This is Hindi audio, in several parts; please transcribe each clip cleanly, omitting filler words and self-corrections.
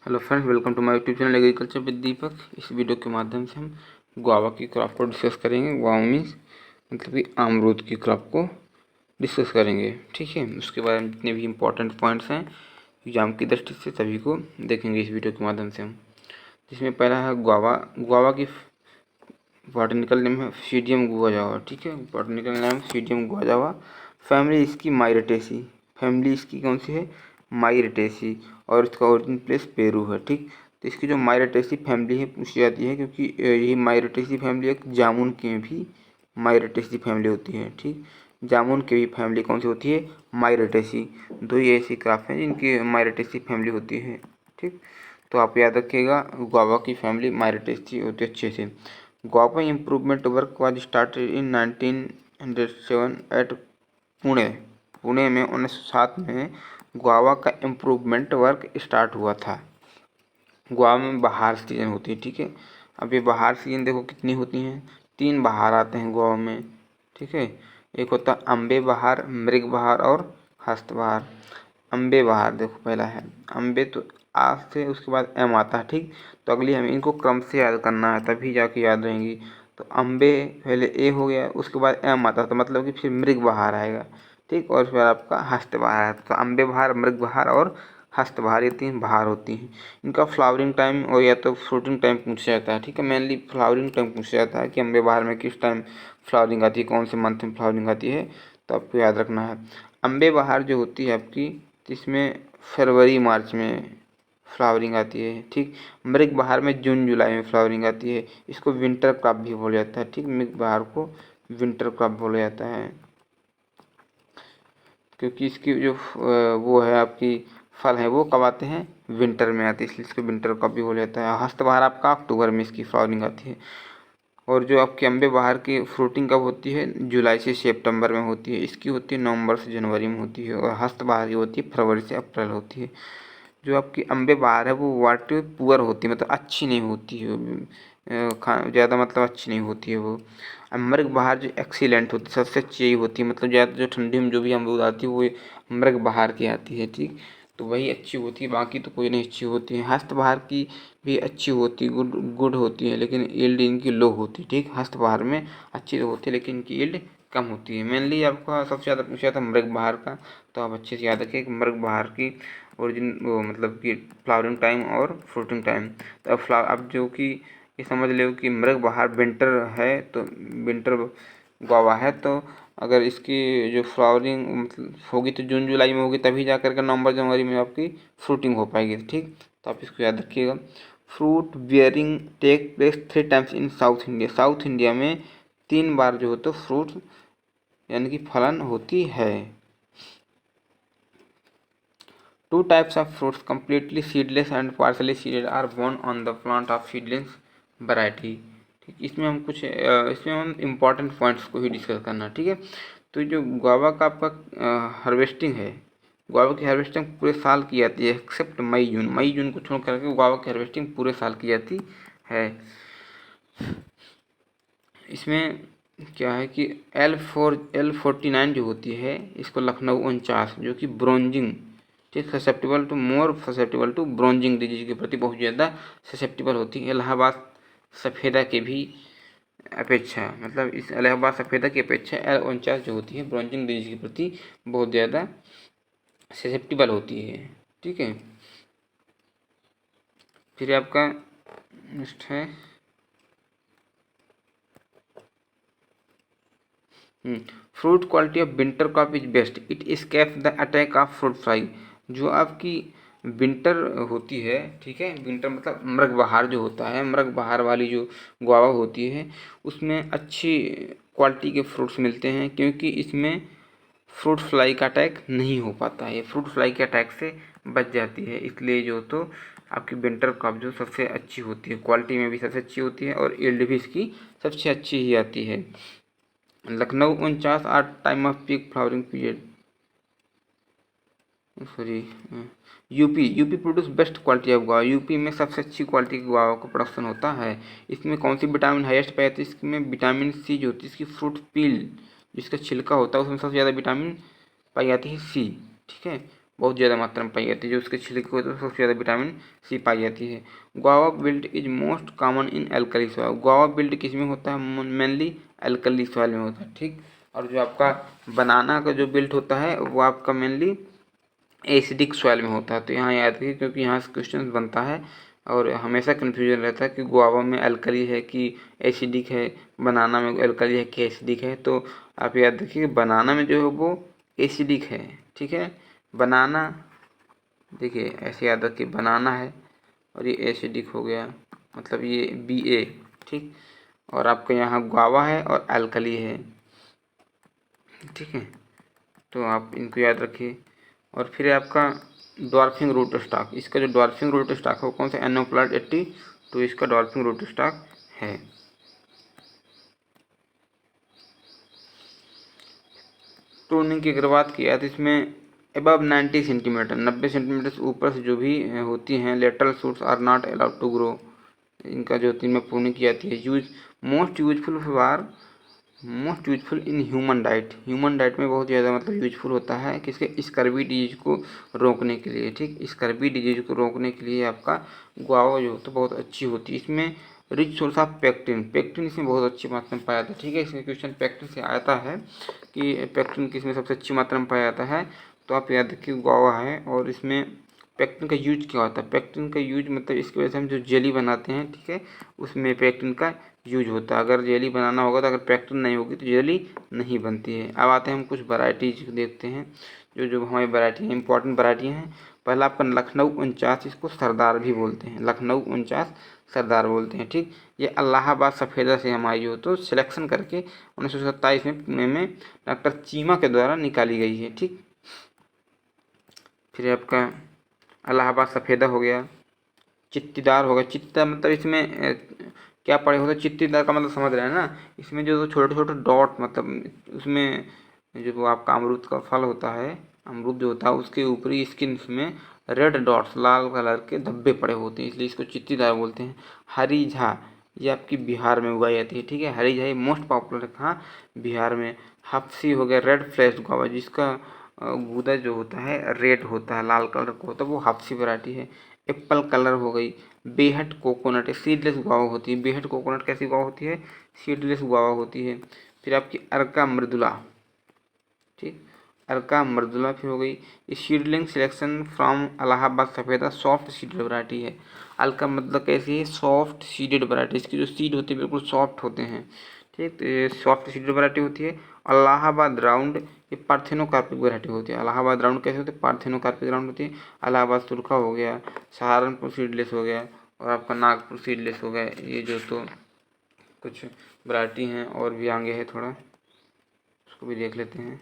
Hello friends, welcome to my YouTube channel agriculture with Deepak. इस वीडियो के माध्यम से हम गुआवा की क्रॉप को डिस्कस करेंगे। गुआवा मीन्स मतलब कि अमरूद की क्रॉप को डिस्कस करेंगे। ठीक है, उसके बारे में जितने भी इम्पोर्टेंट पॉइंट्स हैं एग्जाम की दृष्टि से सभी को देखेंगे इस वीडियो के माध्यम से हम। जिसमें पहला है गुआवा। गुआवा की बॉटनिकल नेम है सीडियम गुआजावा। ठीक है, बॉटनिकल नेम सीडियम गुआजावा। फैमिली इसकी माइरेटेसी। फैमिली इसकी कौन सी है? माइरेटेसी। और इसका ओरिजिन प्लेस पेरू है। ठीक, तो इसकी जो माइरेटेसी फैमिली है पूछी जाती है, क्योंकि यही माइरेटेसी फैमिली एक जामुन की भी माइरेटेसी फैमिली होती है। ठीक, जामुन की भी फैमिली कौन सी होती है? माइरेटेसी। दो ही ऐसी क्रॉप हैं जिनकी माइरेटेसी फैमिली होती है। ठीक, तो आप याद रखिएगा गुआवा की फैमिली माइरेटेसी होती है अच्छे से। Guava improvement work was started in 1907 at Pune. Pune में 1907 में गुआवा का इम्प्रूवमेंट वर्क स्टार्ट हुआ था। गुआवा में बहार सीजन होती है। ठीक है, अब ये बहार सीजन देखो कितनी होती हैं, 3 बहार आते हैं गुआवा में। ठीक है, एक होता है अम्बे बहार, मृग बहार और हस्त बहार। अम्बे बहार देखो पहला है अम्बे, तो आ से उसके बाद एम आता है। ठीक, तो अगली हमें इनको क्रम से याद करना है तभी जाके याद रहेंगी। तो अम्बे पहले ए हो गया, उसके बाद एम आता है, तो मतलब कि फिर मृग बहार आएगा। ठीक, और फिर आपका हस्त बहार है। तो अम्बे बहार, मृग बहार और हस्त बहार, ये 3 बहार होती हैं। इनका फ्लावरिंग टाइम और या तो फ्रूटिंग टाइम पूछा जाता है। ठीक है, मेनली फ्लावरिंग टाइम पूछा जाता है कि अम्बे बहार में किस टाइम फ्लावरिंग आती है, कौन से मंथ में फ्लावरिंग आती है, तो आपको याद रखना है। अम्बे बहार जो होती है आपकी, जिसमें फरवरी मार्च में फ्लावरिंग आती है। ठीक, मृग बहार में जून जुलाई में फ्लावरिंग आती है। इसको विंटर क्रॉप भी बोला जाता है। ठीक, मृग बहार को विंटर क्रॉप बोला जाता है, क्योंकि इसकी जो वो है आपकी फल है वो कब आते हैं? विंटर में आते हैं, इसलिए इसको विंटर क्रॉप भी बोला जाता है। हस्त बहार आपका अक्टूबर में इसकी फ्लावरिंग आती है। और जो आपकी अम्बे बहार की फ्रूटिंग कब होती है? जुलाई से सितंबर में होती है। इसकी होती है नवंबर से जनवरी में होती है। और हस्त बहार की होती है फरवरी से अप्रैल होती है। जो आपकी अम्बे बहार है वो वाटर पुअर होती है, मतलब अच्छी नहीं होती है, ज़्यादा मतलब अच्छी नहीं होती है वो। मृग बहार जो एक्सीलेंट होती है, सबसे अच्छी होती है, मतलब ज़्यादा जो ठंडी में जो भी अमरूद आती है वो मृग बहार की आती है। ठीक, तो वही अच्छी होती है, बाकी तो कोई नहीं अच्छी होती है। हस्त बहार की भी अच्छी होती है, गुड गुड होती है, लेकिन यील्ड इनकी लो होती है। ठीक, हस्त बहार में अच्छी तो होती है लेकिन इनकी यील्ड कम होती है। मेनली आपका सबसे ज़्यादा पूछा था मृग बहार का, तो आप अच्छे से याद रखिए कि मृग बहार की ओरिजिन वो मतलब कि फ्लावरिंग टाइम और फ्रूटिंग टाइम। तो अब जो कि ये समझ लो कि मृग बहार विंटर है, तो विंटर गुआवा है, तो अगर इसकी जो फ्लावरिंग मतलब होगी तो जून जुलाई में होगी, तभी जा करके नवंबर जनवरी में आपकी फ्रूटिंग हो पाएगी। ठीक, तो आप इसको याद रखिएगा। Fruit bearing take place 3 times in south India. South India में 3 बार जो होता है फ्रूट यानी कि फलन होती है। 2 types of fruits, completely seedless and partially seeded, are born on the plant of seedless variety। ठीक, इसमें हम कुछ इसमें हम इम्पॉर्टेंट पॉइंट्स को ही डिस्कस करना। ठीक है, तो जो गुआवा का आपका हार्वेस्टिंग है, गुआवा की हार्वेस्टिंग पूरे साल की जाती है एक्सेप्ट मई जून। मई जून को छोड़ करके गुआवा की हार्वेस्टिंग पूरे साल की जाती है। इसमें क्या है कि L49 जो होती है, इसको लखनऊ 49 जो कि ब्रोंजिंग, ठीक, ससेप्टिबल टू ब्रोंजिंग डिजीज के प्रति बहुत ज़्यादा ससेप्टिबल होती है। इलाहाबाद सफ़ेदा के भी अपेक्षा, मतलब इस इलाहाबाद सफ़ेदा की अपेक्षा L49 जो होती है ब्रोंजिंग डिजीज के प्रति बहुत ज़्यादा ससेप्टिबल होती है। ठीक है, फिर आपका नेक्स्ट है fruit quality of winter crop is best, it escapes the attack of fruit fly. जो आपकी विंटर होती है, ठीक है, विंटर मतलब मृग बहार जो होता है, मृग बहार वाली जो गुआवा होती है उसमें अच्छी क्वालिटी के फ्रूट्स मिलते हैं, क्योंकि इसमें फ्रूट फ्लाई का अटैक नहीं हो पाता है, फ्रूट फ्लाई के अटैक से बच जाती है। इसलिए जो तो आपकी विंटर क्रॉप जो सबसे अच्छी होती है, क्वालिटी में भी सबसे अच्छी होती है और यील्ड भी इसकी सबसे अच्छी ही आती है। Lucknow 49 are time of peak flowering period, sorry UP produce best quality of guava. UP में सबसे अच्छी क्वालिटी की गुआवा का प्रोडक्शन होता है। इसमें कौन सी विटामिन हाईएस्ट पाई जाती है? इसमें विटामिन सी जो होती है, इसकी फ्रूट पील जिसका छिलका होता है उसमें सबसे ज़्यादा विटामिन पाई जाती है सी। ठीक है, बहुत ज़्यादा मात्रा में पाई जाती है। जो उसके छिलके होते हैं सबसे ज़्यादा विटामिन सी पाई जाती है। Guava build is most common in alkali soil. Guava build किस में होता है? मेनली एल्कली सॉइल में होता है, ठीक। और जो आपका बनाना का जो बिल्ड होता है वो आपका मेनली एसिडिक सॉइल में होता है। तो यहाँ याद रखिए, क्योंकि यहाँ से क्वेश्चन बनता है और हमेशा कन्फ्यूजन रहता है कि गुआवा में अल्कली है कि एसिडिक है, बनाना में अल्कली है कि एसिडिक है। तो आप याद रखिए बनाना में जो है वो एसिडिक है, ठीक है। बनाना देखिए ऐसे याद रखिए, बनाना है और ये एसिडिक हो गया, मतलब ये Ba, ठीक। और आपके यहाँ गुआवा है और अल्कली है, ठीक है। तो आप इनको याद रखिए। और फिर आपका डॉर्फिंग रूट स्टॉक, इसका जो डॉर्फिंग रूट स्टॉक है वो कौन सा? एनोप्लाट 80, तो इसका डॉर्फिंग रूट स्टॉक है। प्रूनिंग की अगर बात किया तो इसमें अबव 90 सेंटीमीटर, 90 सेंटीमीटर से ऊपर से जो भी होती हैं lateral shoots are not allowed to grow, इनका जो 3 में प्रूनिंग की जाती है। Most useful in human diet, human diet में बहुत ज़्यादा मतलब यूजफुल होता है किसके? स्कर्वी डिजीज को रोकने के लिए, ठीक। स्कर्वी डिजीज को रोकने के लिए आपका गुआवा जो होता है बहुत अच्छी होती है। इसमें rich source of pectin, pectin इसमें बहुत अच्छी मात्रा में पाया जाता है, ठीक है। इसमें क्वेश्चन पेक्टिन से आता है कि पेक्टिन किसमें सबसे अच्छी मात्रा में पाया जाता है, तो आप याद रखिए गुआवा है। और इसमें पेक्टिन का यूज क्या होता है? पेक्टिन का यूज मतलब इसकी वजह से हम जो जेली बनाते हैं, ठीक है, उसमें पेक्टिन का यूज होता है। अगर जेली बनाना होगा तो अगर पेक्टिन नहीं होगी तो जेली नहीं बनती है। अब आते हैं हम कुछ वैराइटीज देखते हैं, जो जो हमारी वैरायटी हैं, इंपॉर्टेंट वैरायटी हैं। पहला आपका लखनऊ 49, इसको सरदार भी बोलते हैं, लखनऊ 49 सरदार बोलते हैं, ठीक। ये इलाहाबाद सफ़ेदा से हमारी जो तो सिलेक्शन करके 1927 में पुणे में डॉक्टर चीमा के द्वारा निकाली गई है, ठीक। फिर आपका इलाहाबाद सफ़ेदा हो गया, चित्तीदार हो गया। चित्ता मतलब इसमें क्या पड़े होता है? चित्तीदार का मतलब समझ रहे हैं ना, इसमें जो छोटे छोटे डॉट, मतलब उसमें जो वो आपका अमरूद का फल होता है, अमरूद जो होता है उसके ऊपरी स्किन में रेड डॉट्स, लाल कलर के धब्बे पड़े होते हैं, इसलिए इसको चित्तीदार बोलते हैं। हरी झा, ये आपकी बिहार में उगाई जाती है, ठीक है। हरी झा ये मोस्ट पॉपुलर है कहाँ? बिहार में। हफ्सी हो गया रेड फ्लैश गुआवा, जिसका गूदा जो होता है रेड होता है, लाल कलर का होता है, वो हफ्सी वैरायटी है। एप्पल कलर हो गई। बेहट कोकोनट, सीडलेस गुआवा होती है। बेहट कोकोनट कैसी गुआवा होती है? सीडलेस गुआवा होती है। फिर आपकी अर्का मृदुला, ठीक, अर्का मृदुला फिर हो गई। Seedling selection from Allahabad सफ़ेदा soft seeded variety है। अलका मतलब कैसी है? सॉफ्ट सीडेड वैरायटी, इसकी जो सीड होती है बिल्कुल सॉफ्ट होते हैं, ठीक। तो ये सॉफ्ट सीडेड वैरायटी होती है। इलाहाबाद राउंड, ये पार्थेनोकार्पिक वैरायटी होती है। इलाहाबाद राउंड कैसे होती है? पार्थेनोकार्पिक राउंड होती है। इलाहाबाद सुरखा हो गया, सहारनपुर सीडलेस हो गया, और आपका नागपुर सीडलेस हो गया। ये जो तो कुछ वैरायटी हैं, और भी आगे है थोड़ा, उसको भी देख लेते हैं।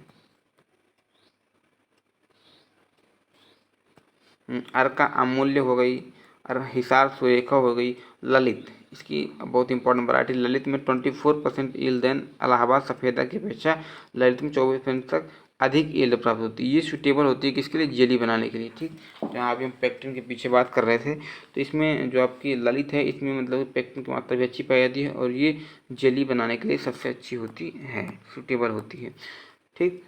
अर्का अमूल्य हो गई, और हिसार सुरेखा हो गई। ललित, इसकी बहुत इंपॉर्टेंट वैरायटी, ललित में 24% ईल्ड देन इलाहाबाद सफ़ेदा की अपेक्षा ललित में 24% तक अधिक ईल्ड प्राप्त होती है। ये सूटेबल होती है किसके लिए? जेली बनाने के लिए, ठीक। जहाँ अभी हम पेक्टिन के पीछे बात कर रहे थे, तो इसमें जो आपकी ललित है इसमें मतलब पेक्टिन की मात्रा भी अच्छी पाई जाती है, और ये जेली बनाने के लिए सबसे अच्छी होती है, सूटेबल होती है, ठीक।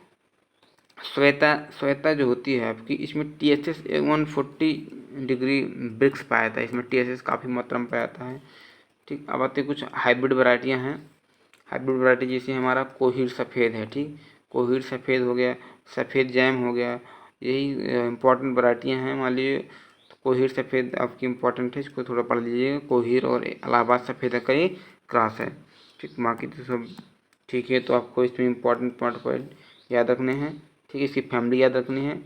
श्वेता, श्वेता जो होती है आपकी, इसमें THS 140 डिग्री ब्रिक्स पाया था, इसमें THS काफ़ी मात्रा में पाया जाता है, ठीक। अब आते कुछ हाइब्रिड वैरायटियाँ हैं। हाइब्रिड वैरायटी जैसे हमारा कोहिर सफ़ेद है, ठीक। कोहिर सफ़ेद हो गया, सफ़ेद जैम हो गया, यही इंपॉर्टेंट वैरायटियाँ हैं। मान लीजिए कोहिर सफ़ेद आपकी इंपॉर्टेंट है, इसको थोड़ा पढ़ लीजिएगा। कोहिर और इलाहाबाद सफ़ेदा का ये क्रॉस है, ठीक। बाकी तो सब ठीक है। तो आपको इसमें इंपॉर्टेंट पॉइंट याद रखने हैं, ठीक है। इसकी फैमिली याद रखनी है,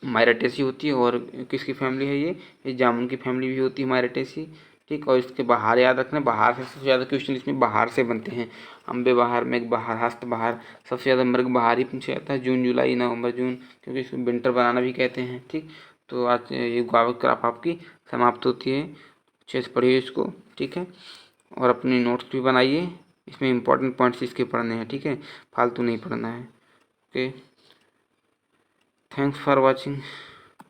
मायराटेसी होती है। और किसकी फैमिली है? ये जामुन की फैमिली भी होती है, मायराटेसी, ठीक। और इसके बाहर याद रखना, बाहर से सबसे ज़्यादा क्वेश्चन इसमें बाहर से बनते हैं। अम्बे बहार, मेघ बहार, हस्त बहार, सबसे ज़्यादा मृग बहार ही पूछा जाता है, जून जुलाई नवंबर जून, क्योंकि इसको विंटर बनाना भी कहते हैं, ठीक। तो आज ये गुआवा क्रॉप आपकी समाप्त होती है। अच्छे से पढ़िए इसको, ठीक है, और अपनी नोट्स भी बनाइए। इसमें इंपॉर्टेंट पॉइंट्स इसके पढ़ने हैं, ठीक है, फालतू नहीं पढ़ना है। Okay, thanks for watching.